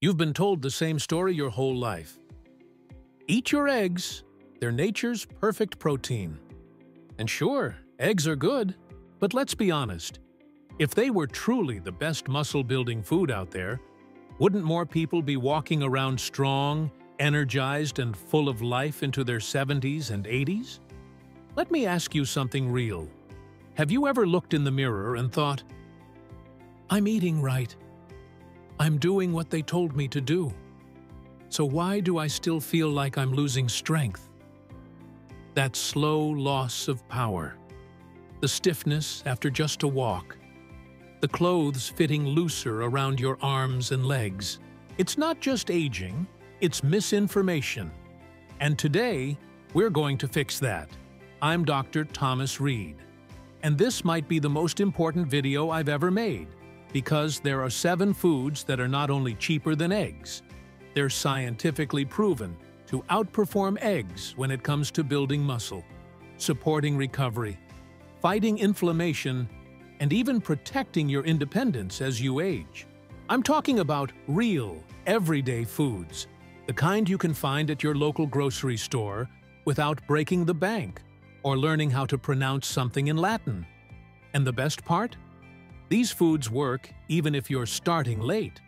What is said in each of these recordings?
You've been told the same story your whole life. Eat your eggs, they're nature's perfect protein. And sure, eggs are good, but let's be honest. If they were truly the best muscle-building food out there, wouldn't more people be walking around strong, energized, and full of life into their 70s and 80s? Let me ask you something real. Have you ever looked in the mirror and thought, "I'm eating right. I'm doing what they told me to do. So why do I still feel like I'm losing strength?" That slow loss of power, the stiffness after just a walk, the clothes fitting looser around your arms and legs. It's not just aging, it's misinformation. And today, we're going to fix that. I'm Dr. Thomas Reed, and this might be the most important video I've ever made, because there are 7 foods that are not only cheaper than eggs, they're scientifically proven to outperform eggs when it comes to building muscle, supporting recovery, fighting inflammation, and even protecting your independence as you age. I'm talking about real, everyday foods, the kind you can find at your local grocery store without breaking the bank or learning how to pronounce something in Latin. And the best part? These foods work even if you're starting late,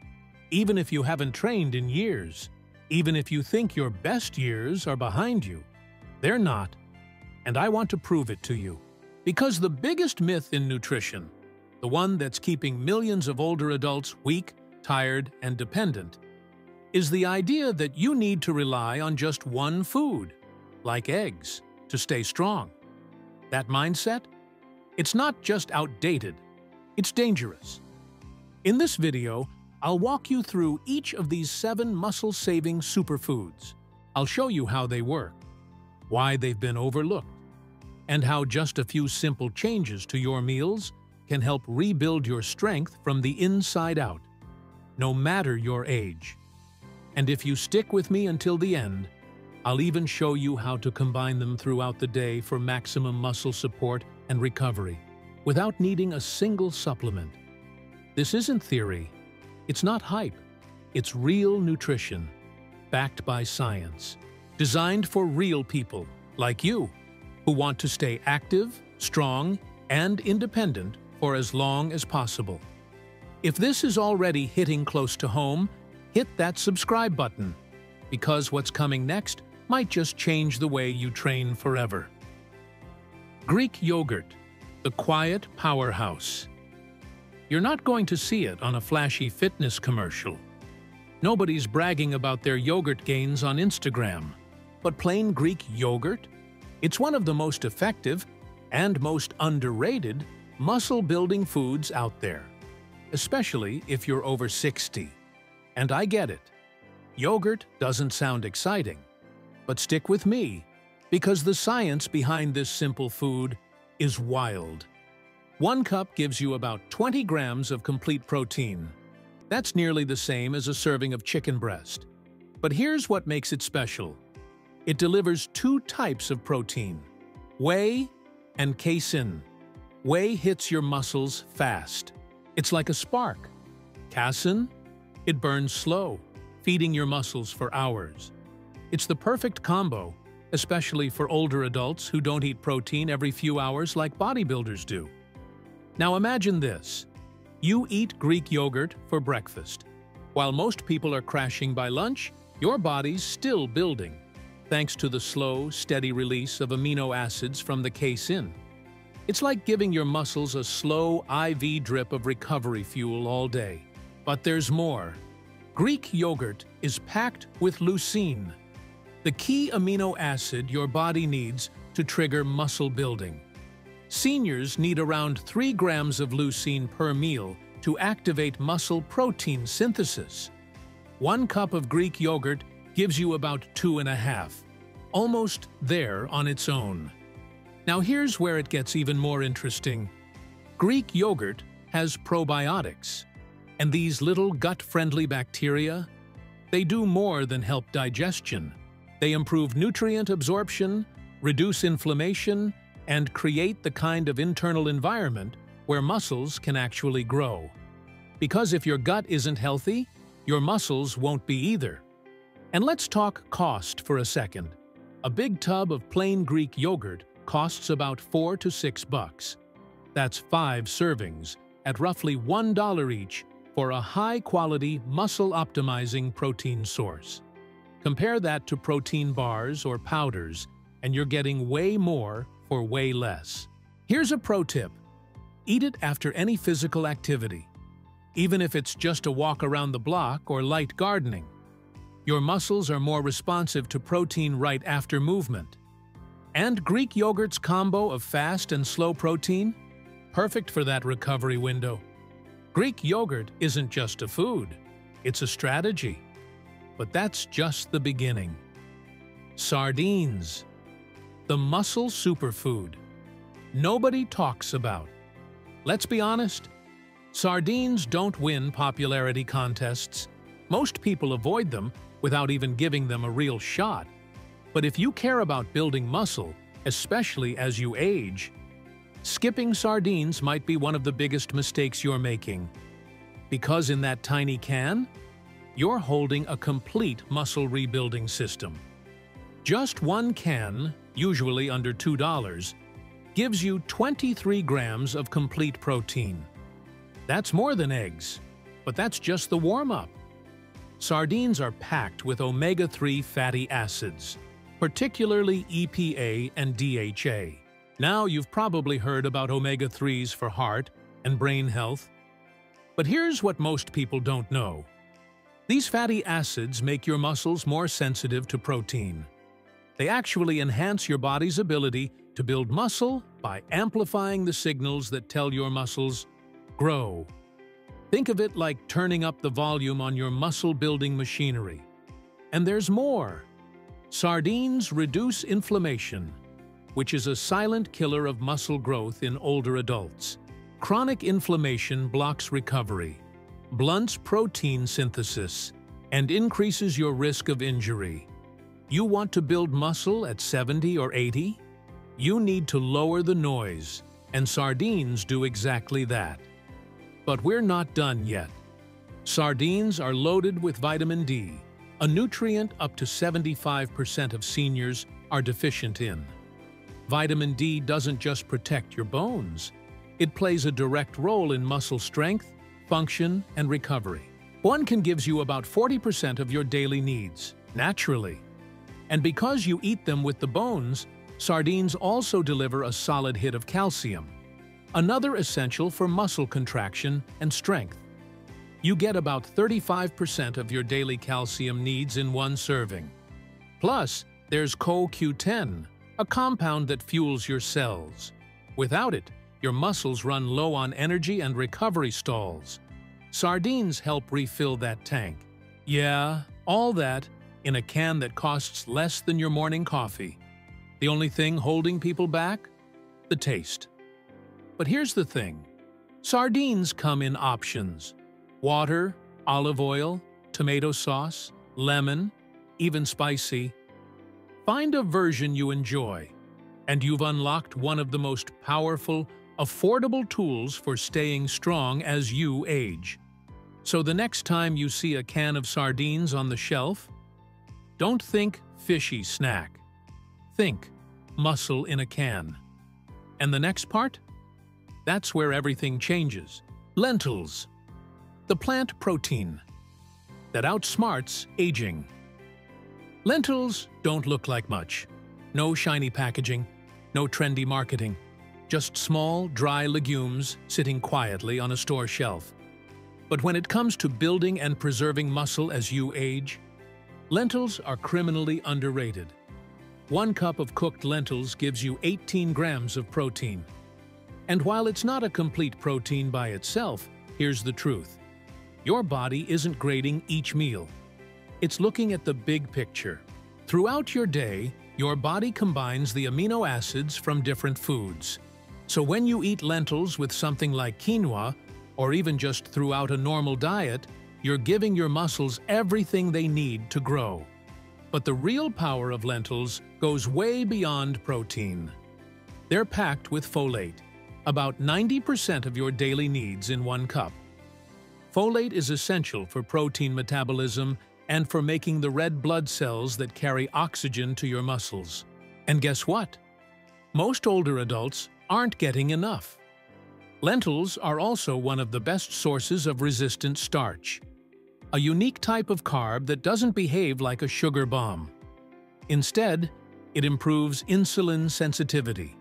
even if you haven't trained in years, even if you think your best years are behind you. They're not, and I want to prove it to you. Because the biggest myth in nutrition, the one that's keeping millions of older adults weak, tired, and dependent, is the idea that you need to rely on just one food, like eggs, to stay strong. That mindset? It's not just outdated, it's dangerous. In this video, I'll walk you through each of these 7 muscle-saving superfoods. I'll show you how they work, why they've been overlooked, and how just a few simple changes to your meals can help rebuild your strength from the inside out, no matter your age. And if you stick with me until the end, I'll even show you how to combine them throughout the day for maximum muscle support and recovery, without needing a single supplement. This isn't theory. It's not hype. It's real nutrition, backed by science, designed for real people like you, who want to stay active, strong, and independent for as long as possible. If this is already hitting close to home, hit that subscribe button, because what's coming next might just change the way you train forever. Greek yogurt, the quiet powerhouse. You're not going to see it on a flashy fitness commercial. Nobody's bragging about their yogurt gains on Instagram. But plain Greek yogurt? It's one of the most effective and most underrated muscle-building foods out there, especially if you're over 60. And I get it. Yogurt doesn't sound exciting, but stick with me, because the science behind this simple food is wild. 1 cup gives you about 20 grams of complete protein. That's nearly the same as a serving of chicken breast. But here's what makes it special. It delivers 2 types of protein, whey and casein. Whey hits your muscles fast. It's like a spark. Casein? It burns slow, feeding your muscles for hours. It's the perfect combo, especially for older adults who don't eat protein every few hours like bodybuilders do. Now imagine this. You eat Greek yogurt for breakfast. While most people are crashing by lunch, your body's still building, thanks to the slow, steady release of amino acids from the casein. It's like giving your muscles a slow IV drip of recovery fuel all day. But there's more. Greek yogurt is packed with leucine, the key amino acid your body needs to trigger muscle building. Seniors need around 3 grams of leucine per meal to activate muscle protein synthesis. 1 cup of Greek yogurt gives you about 2.5, almost there on its own. Now here's where it gets even more interesting. Greek yogurt has probiotics, and these little gut-friendly bacteria, they do more than help digestion. They improve nutrient absorption, reduce inflammation, and create the kind of internal environment where muscles can actually grow. Because if your gut isn't healthy, your muscles won't be either. And let's talk cost for a second. A big tub of plain Greek yogurt costs about $4 to $6. That's 5 servings at roughly $1 each for a high-quality, muscle-optimizing protein source. Compare that to protein bars or powders, and you're getting way more for way less. Here's a pro tip. Eat it after any physical activity, even if it's just a walk around the block or light gardening. Your muscles are more responsive to protein right after movement. And Greek yogurt's combo of fast and slow protein? Perfect for that recovery window. Greek yogurt isn't just a food, it's a strategy. But that's just the beginning. Sardines, the muscle superfood nobody talks about. Let's be honest, sardines don't win popularity contests. Most people avoid them without even giving them a real shot. But if you care about building muscle, especially as you age, skipping sardines might be one of the biggest mistakes you're making. Because in that tiny can, you're holding a complete muscle rebuilding system. Just one can, usually under $2, gives you 23 grams of complete protein. That's more than eggs, but that's just the warm-up. Sardines are packed with omega-3 fatty acids, particularly EPA and DHA. Now you've probably heard about omega-3s for heart and brain health. But here's what most people don't know. These fatty acids make your muscles more sensitive to protein. They actually enhance your body's ability to build muscle by amplifying the signals that tell your muscles, grow. Think of it like turning up the volume on your muscle-building machinery. And there's more. Sardines reduce inflammation, which is a silent killer of muscle growth in older adults. Chronic inflammation blocks recovery, blunts protein synthesis, and increases your risk of injury. You want to build muscle at 70 or 80? You need to lower the noise, and sardines do exactly that. But we're not done yet. Sardines are loaded with vitamin D, a nutrient up to 75% of seniors are deficient in. Vitamin D doesn't just protect your bones. It plays a direct role in muscle strength, function, and recovery. One can give you about 40% of your daily needs, naturally. And because you eat them with the bones, sardines also deliver a solid hit of calcium, another essential for muscle contraction and strength. You get about 35% of your daily calcium needs in one serving. Plus, there's CoQ10, a compound that fuels your cells. Without it, your muscles run low on energy and recovery stalls. Sardines help refill that tank. Yeah, all that in a can that costs less than your morning coffee. The only thing holding people back? The taste. But here's the thing. Sardines come in options. Water, olive oil, tomato sauce, lemon, even spicy. Find a version you enjoy, and you've unlocked one of the most powerful, affordable tools for staying strong as you age. So the next time you see a can of sardines on the shelf, don't think fishy snack. Think muscle in a can. And the next part? That's where everything changes. Lentils. The plant protein that outsmarts aging. Lentils don't look like much. No shiny packaging, no trendy marketing. Just small, dry legumes sitting quietly on a store shelf. But when it comes to building and preserving muscle as you age, lentils are criminally underrated. 1 cup of cooked lentils gives you 18 grams of protein. And while it's not a complete protein by itself, here's the truth. Your body isn't grading each meal. It's looking at the big picture. Throughout your day, your body combines the amino acids from different foods. So when you eat lentils with something like quinoa, or even just throughout a normal diet, you're giving your muscles everything they need to grow. But the real power of lentils goes way beyond protein. They're packed with folate, about 90% of your daily needs in 1 cup. Folate is essential for protein metabolism and for making the red blood cells that carry oxygen to your muscles. And guess what? Most older adults aren't getting enough. Lentils are also one of the best sources of resistant starch, a unique type of carb that doesn't behave like a sugar bomb. Instead, it improves insulin sensitivity,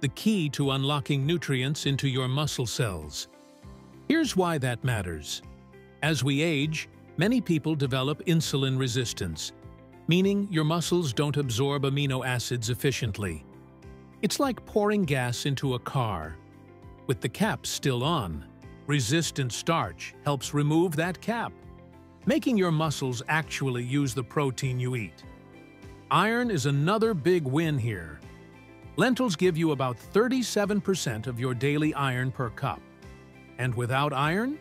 the key to unlocking nutrients into your muscle cells. Here's why that matters. As we age, many people develop insulin resistance, meaning your muscles don't absorb amino acids efficiently. It's like pouring gas into a car. With the cap still on, resistant starch helps remove that cap, making your muscles actually use the protein you eat. Iron is another big win here. Lentils give you about 37% of your daily iron per cup. And without iron,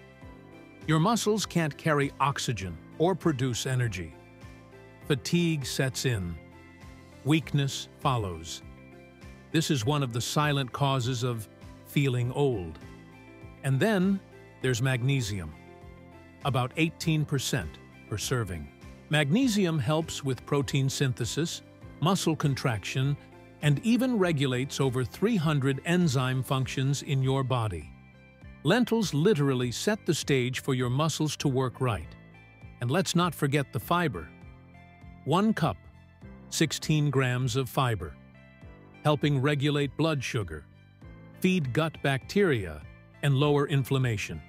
your muscles can't carry oxygen or produce energy. Fatigue sets in. Weakness follows. This is one of the silent causes of feeling old. And then there's magnesium, about 18% per serving. Magnesium helps with protein synthesis, muscle contraction, and even regulates over 300 enzyme functions in your body. Lentils literally set the stage for your muscles to work right. And let's not forget the fiber. 1 cup, 16 grams of fiber, helping regulate blood sugar, feed gut bacteria, and lower inflammation,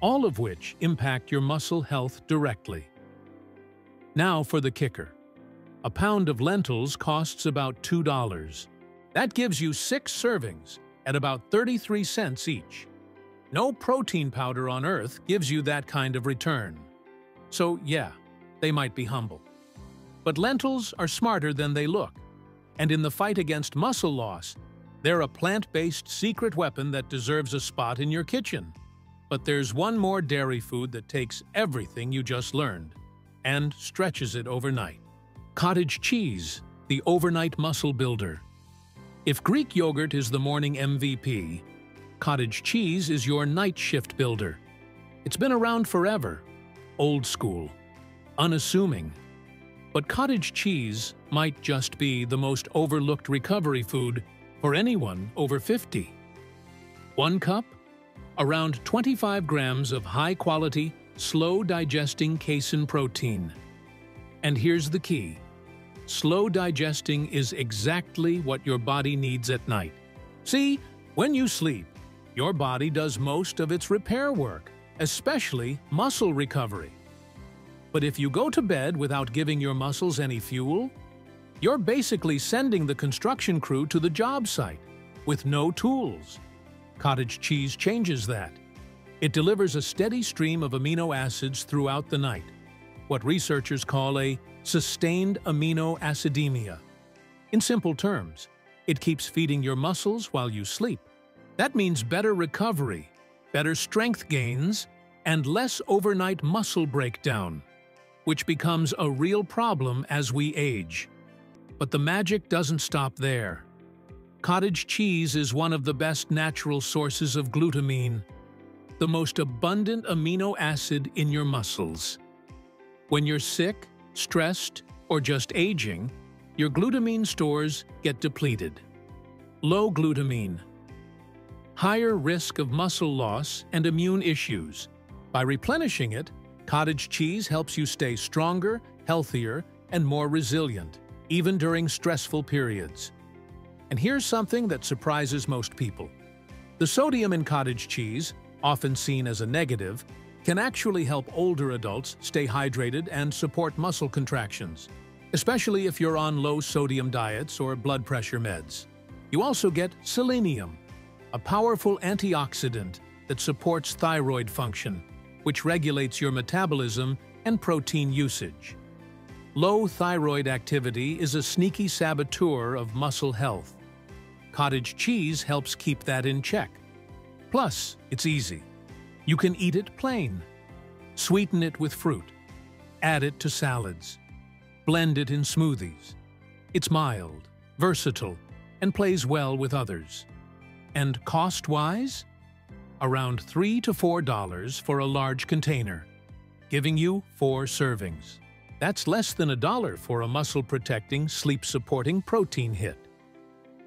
all of which impact your muscle health directly. Now for the kicker. A pound of lentils costs about $2. That gives you 6 servings at about 33 cents each. No protein powder on earth gives you that kind of return. So yeah, they might be humble. But lentils are smarter than they look. And in the fight against muscle loss, they're a plant-based secret weapon that deserves a spot in your kitchen. But there's one more dairy food that takes everything you just learned and stretches it overnight. Cottage cheese, the overnight muscle builder. If Greek yogurt is the morning MVP, cottage cheese is your night shift builder. It's been around forever, old school, unassuming. But cottage cheese might just be the most overlooked recovery food for anyone over 50. 1 cup? Around 25 grams of high-quality, slow-digesting casein protein. And here's the key. Slow digesting is exactly what your body needs at night. See, when you sleep, your body does most of its repair work, especially muscle recovery. But if you go to bed without giving your muscles any fuel, you're basically sending the construction crew to the job site with no tools. Cottage cheese changes that. It delivers a steady stream of amino acids throughout the night, what researchers call a sustained amino acidemia. In simple terms, it keeps feeding your muscles while you sleep. That means better recovery, better strength gains, and less overnight muscle breakdown, which becomes a real problem as we age. But the magic doesn't stop there. Cottage cheese is one of the best natural sources of glutamine, the most abundant amino acid in your muscles. When you're sick, stressed, or just aging, your glutamine stores get depleted. Low glutamine. Higher risk of muscle loss and immune issues. By replenishing it, cottage cheese helps you stay stronger, healthier, and more resilient, even during stressful periods. And here's something that surprises most people. The sodium in cottage cheese, often seen as a negative, can actually help older adults stay hydrated and support muscle contractions, especially if you're on low-sodium diets or blood pressure meds. You also get selenium, a powerful antioxidant that supports thyroid function, which regulates your metabolism and protein usage. Low thyroid activity is a sneaky saboteur of muscle health. Cottage cheese helps keep that in check. Plus, it's easy. You can eat it plain, sweeten it with fruit, add it to salads, blend it in smoothies. It's mild, versatile, and plays well with others. And cost-wise? around $3 to $4 for a large container, giving you 4 servings. That's less than $1 for a muscle-protecting, sleep-supporting protein hit.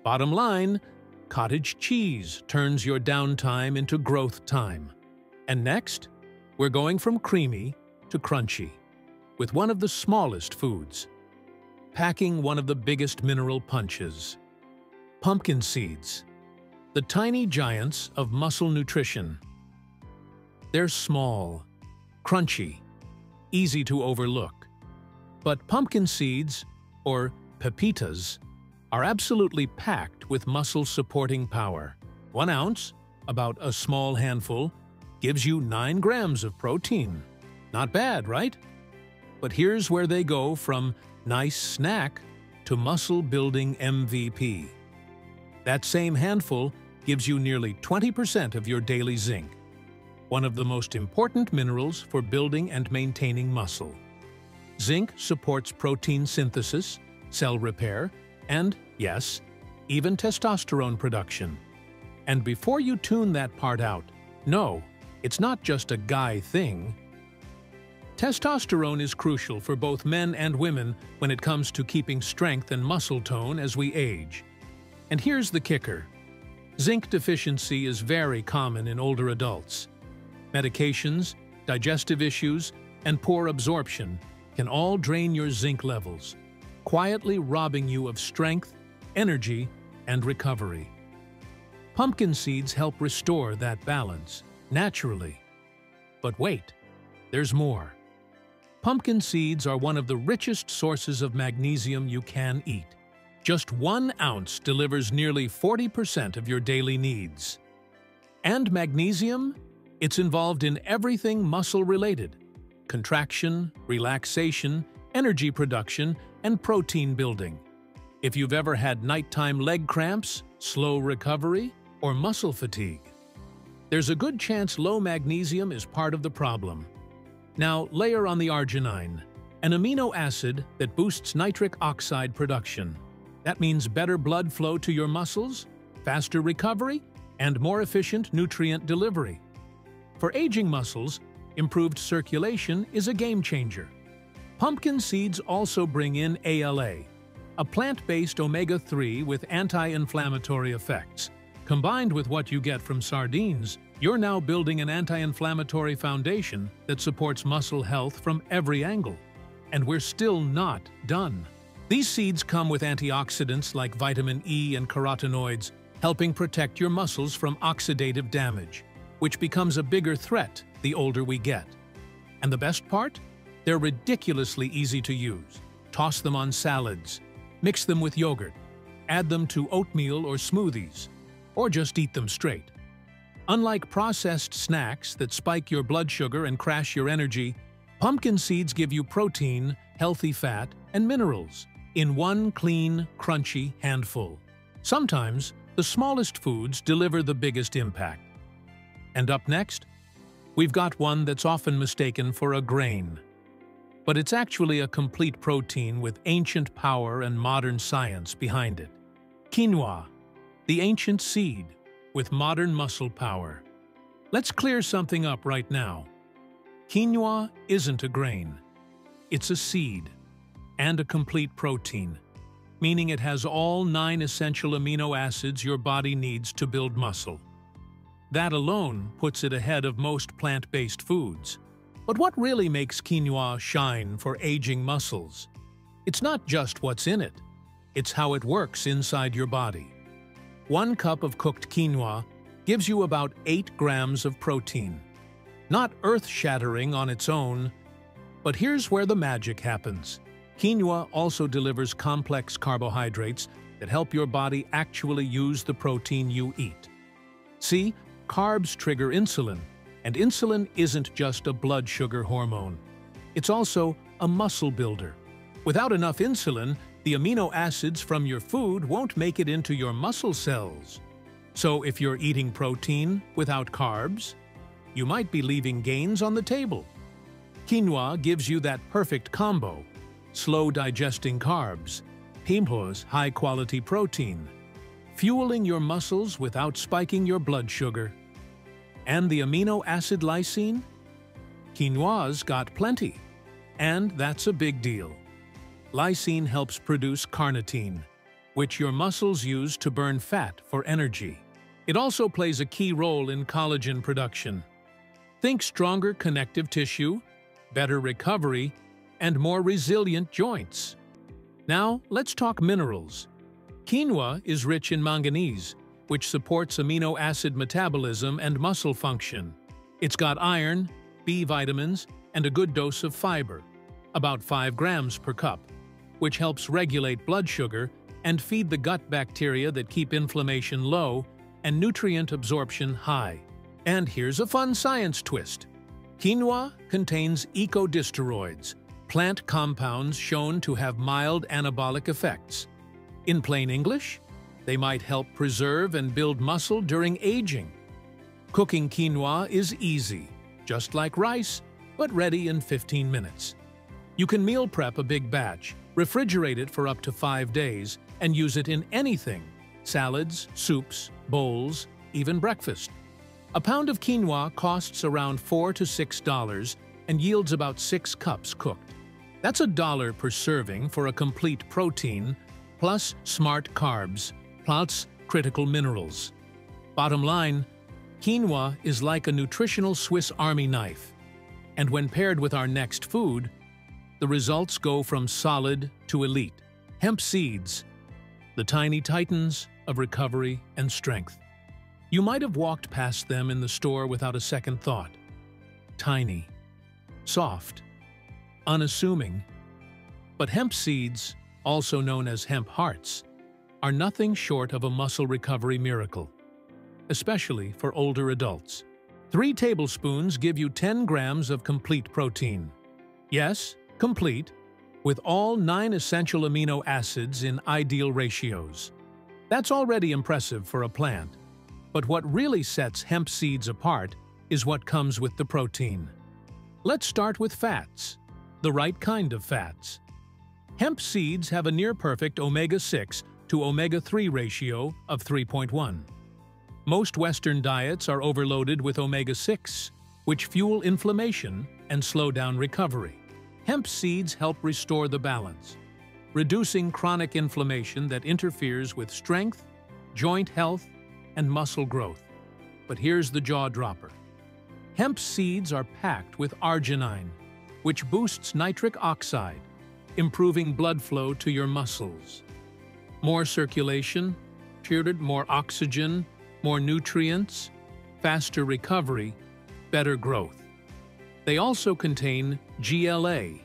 Bottom line, cottage cheese turns your downtime into growth time. And next, we're going from creamy to crunchy, with one of the smallest foods, packing one of the biggest mineral punches. Pumpkin seeds, the tiny giants of muscle nutrition. They're small, crunchy, easy to overlook. But pumpkin seeds, or pepitas, are absolutely packed with muscle-supporting power. 1 ounce, about a small handful, gives you 9 grams of protein. Not bad, right? But here's where they go from nice snack to muscle-building MVP. That same handful gives you nearly 20% of your daily zinc, one of the most important minerals for building and maintaining muscle. Zinc supports protein synthesis, cell repair, and, yes, even testosterone production. And before you tune that part out, no, it's not just a guy thing. Testosterone is crucial for both men and women when it comes to keeping strength and muscle tone as we age. And here's the kicker. Zinc deficiency is very common in older adults. Medications, digestive issues, and poor absorption can all drain your zinc levels, quietly robbing you of strength, energy, and recovery. Pumpkin seeds help restore that balance, naturally. But wait, there's more. Pumpkin seeds are one of the richest sources of magnesium you can eat. Just 1 ounce delivers nearly 40% of your daily needs. And magnesium? It's involved in everything muscle-related: contraction, relaxation, energy production, and protein building. If you've ever had nighttime leg cramps, slow recovery, or muscle fatigue, there's a good chance low magnesium is part of the problem. Now layer on the arginine, an amino acid that boosts nitric oxide production. That means better blood flow to your muscles, faster recovery, and more efficient nutrient delivery. For aging muscles, improved circulation is a game changer. Pumpkin seeds also bring in ALA, a plant-based omega-3 with anti-inflammatory effects. Combined with what you get from sardines, you're now building an anti-inflammatory foundation that supports muscle health from every angle. And we're still not done. These seeds come with antioxidants like vitamin E and carotenoids, helping protect your muscles from oxidative damage, which becomes a bigger threat the older we get. And the best part? They're ridiculously easy to use. Toss them on salads, mix them with yogurt, add them to oatmeal or smoothies, or just eat them straight. Unlike processed snacks that spike your blood sugar and crash your energy, pumpkin seeds give you protein, healthy fat, and minerals in one clean, crunchy handful. Sometimes, the smallest foods deliver the biggest impact. And up next, we've got one that's often mistaken for a grain. But it's actually a complete protein with ancient power and modern science behind it. Quinoa, the ancient seed with modern muscle power. Let's clear something up right now. Quinoa isn't a grain. It's a seed and a complete protein, meaning it has all 9 essential amino acids your body needs to build muscle. That alone puts it ahead of most plant-based foods. But what really makes quinoa shine for aging muscles? It's not just what's in it, it's how it works inside your body. 1 cup of cooked quinoa gives you about 8 grams of protein. Not earth-shattering on its own, but here's where the magic happens. Quinoa also delivers complex carbohydrates that help your body actually use the protein you eat. See, carbs trigger insulin, and insulin isn't just a blood sugar hormone. It's also a muscle builder. Without enough insulin, the amino acids from your food won't make it into your muscle cells. So if you're eating protein without carbs, you might be leaving gains on the table. Quinoa gives you that perfect combo: slow-digesting carbs, pimpos, high-quality protein, fueling your muscles without spiking your blood sugar. And the amino acid lysine? Quinoa's got plenty. And that's a big deal. Lysine helps produce carnitine, which your muscles use to burn fat for energy. It also plays a key role in collagen production. Think stronger connective tissue, better recovery, and more resilient joints. Now, let's talk minerals. Quinoa is rich in manganese, which supports amino acid metabolism and muscle function. It's got iron, B vitamins, and a good dose of fiber, about 5 grams per cup, which helps regulate blood sugar and feed the gut bacteria that keep inflammation low and nutrient absorption high. And here's a fun science twist. Quinoa contains ecodisteroids, plant compounds shown to have mild anabolic effects. In plain English, they might help preserve and build muscle during aging. Cooking quinoa is easy, just like rice, but ready in 15 minutes. You can meal prep a big batch, refrigerate it for up to 5 days, and use it in anything: salads, soups, bowls, even breakfast. A pound of quinoa costs around $4 to $6 and yields about 6 cups cooked. That's $1 per serving for a complete protein, plus smart carbs, plus critical minerals. Bottom line, quinoa is like a nutritional Swiss Army knife. And when paired with our next food, the results go from solid to elite. Hemp seeds, the tiny titans of recovery and strength. You might have walked past them in the store without a second thought. Tiny, soft, unassuming. But hemp seeds, also known as hemp hearts, are nothing short of a muscle recovery miracle, especially for older adults. 3 tablespoons give you 10 grams of complete protein. Yes, complete, with all 9 essential amino acids in ideal ratios. That's already impressive for a plant. But what really sets hemp seeds apart is what comes with the protein. Let's start with fats, the right kind of fats. Hemp seeds have a near-perfect omega-6 to omega-3 ratio of 3.1. Most Western diets are overloaded with omega-6, which fuel inflammation and slow down recovery. Hemp seeds help restore the balance, reducing chronic inflammation that interferes with strength, joint health, and muscle growth. But here's the jaw-dropper. Hemp seeds are packed with arginine, which boosts nitric oxide, improving blood flow to your muscles. More circulation, more oxygen, more nutrients, faster recovery, better growth. They also contain GLA,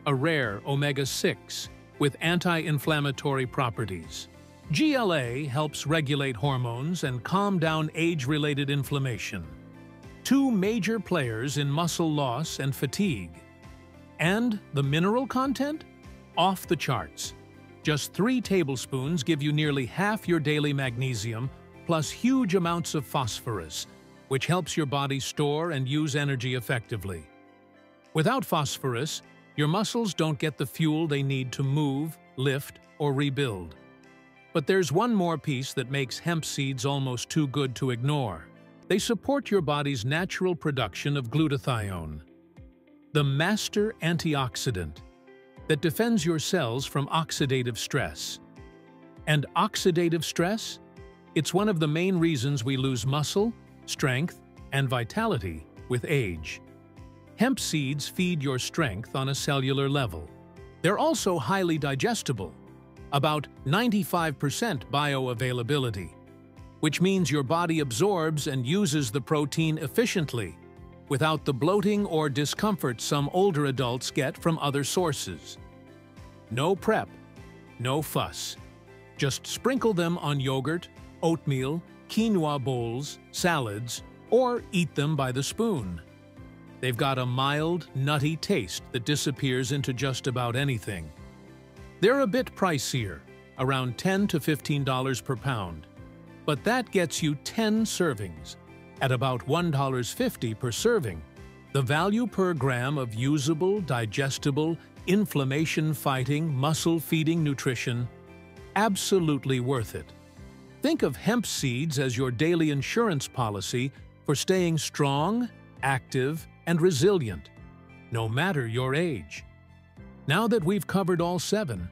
a rare omega-6 with anti-inflammatory properties. GLA helps regulate hormones and calm down age-related inflammation. 2 major players in muscle loss and fatigue. And the mineral content? Off the charts. Just 3 tablespoons give you nearly half your daily magnesium, plus huge amounts of phosphorus, which helps your body store and use energy effectively. Without phosphorus, your muscles don't get the fuel they need to move, lift, or rebuild. But there's one more piece that makes hemp seeds almost too good to ignore. They support your body's natural production of glutathione, the master antioxidant that defends your cells from oxidative stress. And oxidative stress? It's one of the main reasons we lose muscle, strength, and vitality with age. Hemp seeds feed your strength on a cellular level. They're also highly digestible, about 95% bioavailability, which means your body absorbs and uses the protein efficiently, without the bloating or discomfort some older adults get from other sources. No prep, no fuss. Just sprinkle them on yogurt, oatmeal, quinoa bowls, salads, or eat them by the spoon. They've got a mild, nutty taste that disappears into just about anything. They're a bit pricier, around $10 to $15 per pound, but that gets you 10 servings, at about $1.50 per serving. The value per gram of usable, digestible, inflammation-fighting, muscle-feeding nutrition, absolutely worth it. Think of hemp seeds as your daily insurance policy for staying strong, active, and resilient, no matter your age. Now that we've covered all 7,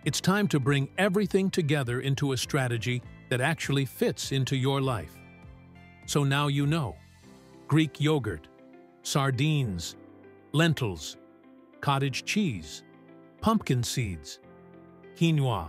it's time to bring everything together into a strategy that actually fits into your life. So now you know: Greek yogurt, sardines, lentils, cottage cheese, pumpkin seeds, quinoa,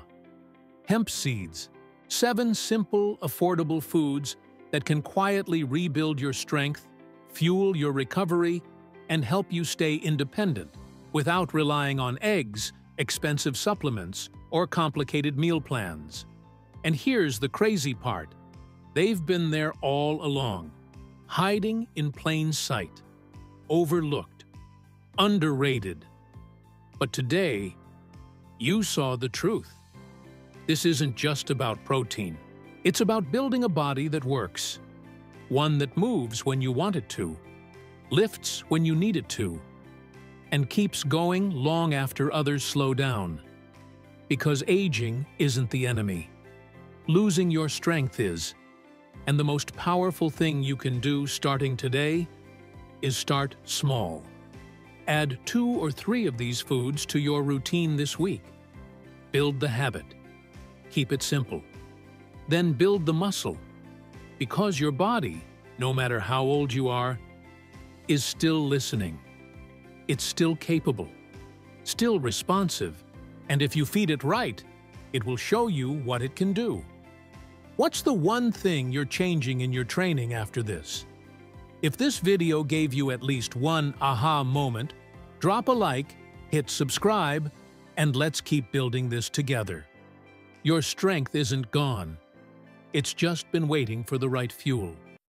hemp seeds. 7 simple, affordable foods that can quietly rebuild your strength, fuel your recovery, and help you stay independent without relying on eggs, expensive supplements, or complicated meal plans. And here's the crazy part: they've been there all along, hiding in plain sight, overlooked, underrated. But today, you saw the truth. This isn't just about protein. It's about building a body that works, one that moves when you want it to, lifts when you need it to, and keeps going long after others slow down. Because aging isn't the enemy. Losing your strength is. And the most powerful thing you can do starting today is start small. Add 2 or 3 of these foods to your routine this week. Build the habit. Keep it simple. Then build the muscle. Because your body, no matter how old you are, is still listening. It's still capable, still responsive, and if you feed it right, it will show you what it can do. What's the one thing you're changing in your training after this? If this video gave you at least one aha moment, drop a like, hit subscribe, and let's keep building this together. Your strength isn't gone. It's just been waiting for the right fuel.